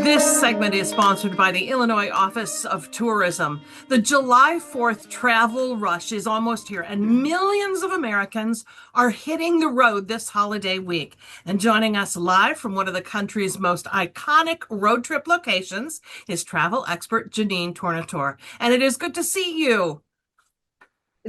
This segment is sponsored by the Illinois Office of Tourism. The July 4th travel rush is almost here, and millions of Americans are hitting the road this holiday week. And joining us live from one of the country's most iconic road trip locations is travel expert Janine Tornatore. And it is good to see you.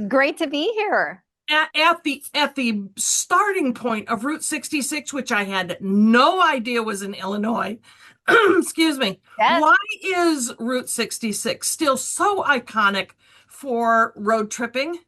Great to be here. At the starting point of Route 66, which I had no idea was in Illinois. Excuse me. Yes. Why is Route 66 still so iconic for road tripping?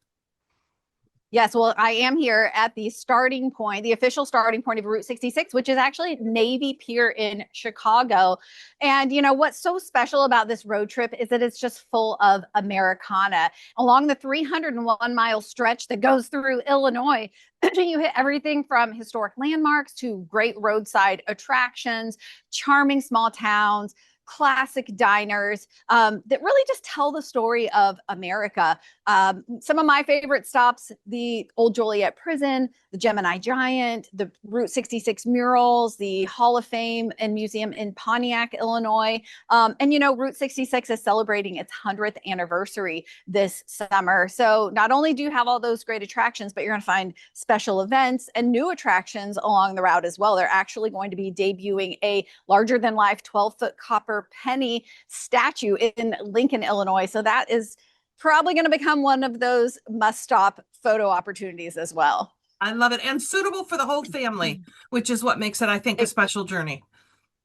Yes, well, I am here at the starting point, the official starting point of Route 66, which is actually Navy Pier in Chicago. And you know what's so special about this road trip is that it's just full of Americana. Along the 301-mile stretch that goes through Illinois, you hit everything from historic landmarks to great roadside attractions, charming small towns, classic diners that really just tell the story of America. Some of my favorite stops, the Old Joliet Prison, the Gemini Giant, the Route 66 murals, the Hall of Fame and Museum in Pontiac, Illinois. And you know, Route 66 is celebrating its 100th anniversary this summer. So not only do you have all those great attractions, but you're going to find special events and new attractions along the route as well. They're actually going to be debuting a larger than life 12-foot copper penny statue in Lincoln, Illinois. So that is probably going to become one of those must-stop photo opportunities as well. I love it, and suitable for the whole family, which is what makes it, I think, a special journey.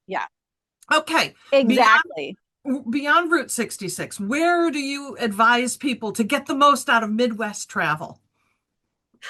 Yeah, Okay. exactly. Beyond Route 66, where do you advise people to get the most out of Midwest travel?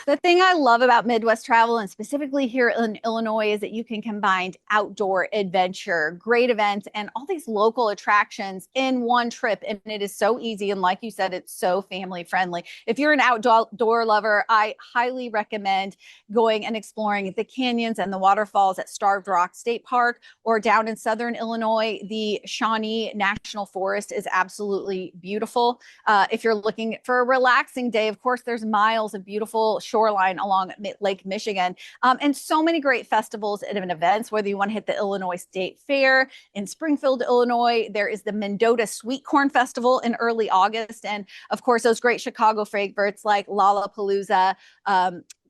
The thing I love about Midwest travel, and specifically here in Illinois, is that you can combine outdoor adventure, great events, and all these local attractions in one trip. And it is so easy. And like you said, it's so family friendly. If you're an outdoor lover, I highly recommend going and exploring the canyons and the waterfalls at Starved Rock State Park, or down in Southern Illinois, the Shawnee National Forest is absolutely beautiful. If you're looking for a relaxing day, of course, there's miles of beautiful shoreline along Lake Michigan, and so many great festivals and events, whether you want to hit the Illinois State Fair in Springfield, Illinois. There is the Mendota Sweet Corn Festival in early August. And of course, those great Chicago favorites like Lollapalooza,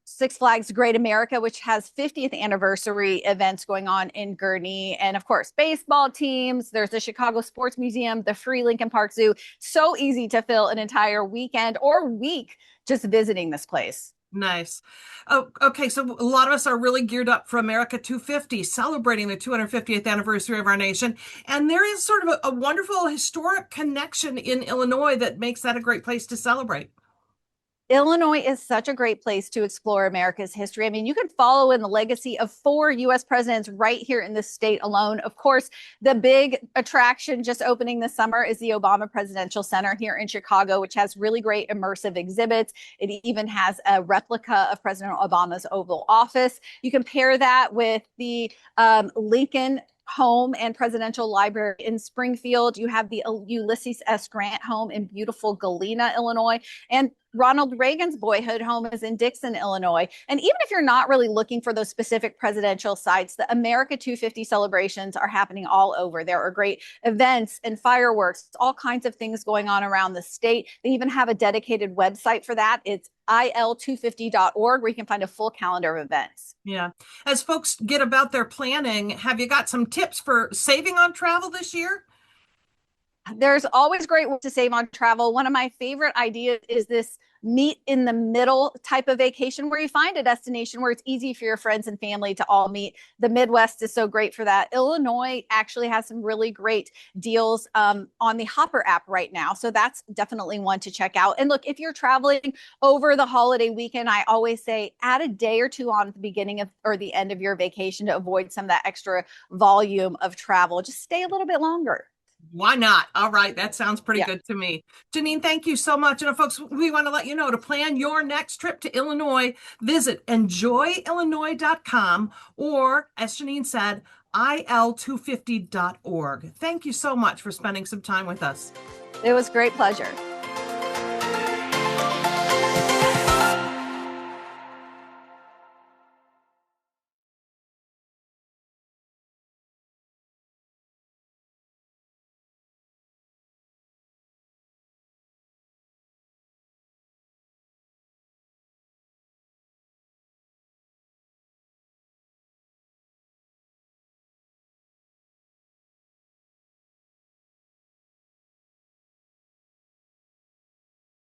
Six Flags Great America, which has 50th anniversary events going on in Gurnee. And of course, baseball teams. There's the Chicago Sports Museum, the free Lincoln Park Zoo. So easy to fill an entire weekend or week just visiting this place. Nice. Oh, okay. So a lot of us are really geared up for America 250, celebrating the 250th anniversary of our nation. And there is sort of a wonderful historic connection in Illinois that makes that a great place to celebrate. Illinois is such a great place to explore America's history. I mean, you can follow in the legacy of 4 U.S. presidents right here in this state alone. Of course, the big attraction just opening this summer is the Obama Presidential Center here in Chicago, which has really great immersive exhibits. It even has a replica of President Obama's Oval Office. You can pair that with the Lincoln Home and Presidential Library in Springfield. You have the Ulysses S. Grant Home in beautiful Galena, Illinois. And Ronald Reagan's boyhood home is in Dixon, Illinois. And even if you're not really looking for those specific presidential sites, the America 250 celebrations are happening all over. There are great events and fireworks, all kinds of things going on around the state. They even have a dedicated website for that. It's il250.org, where you can find a full calendar of events. Yeah. As folks get about their planning, have you got some tips for saving on travel this year? There's always great ways to save on travel. One of my favorite ideas is this meet in the middle type of vacation, where you find a destination where it's easy for your friends and family to all meet. The Midwest is so great for that. Illinois actually has some really great deals on the Hopper app right now. So that's definitely one to check out. And look, if you're traveling over the holiday weekend, I always say add a day or two on at the beginning of or the end of your vacation to avoid some of that extra volume of travel. Just stay a little bit longer. Why not? All right. That sounds pretty Yeah. good to me. Janine, thank you so much. And folks, we want to let you know to plan your next trip to Illinois, visit enjoyillinois.com or, as Janine said, il250.org. Thank you so much for spending some time with us. It was a great pleasure.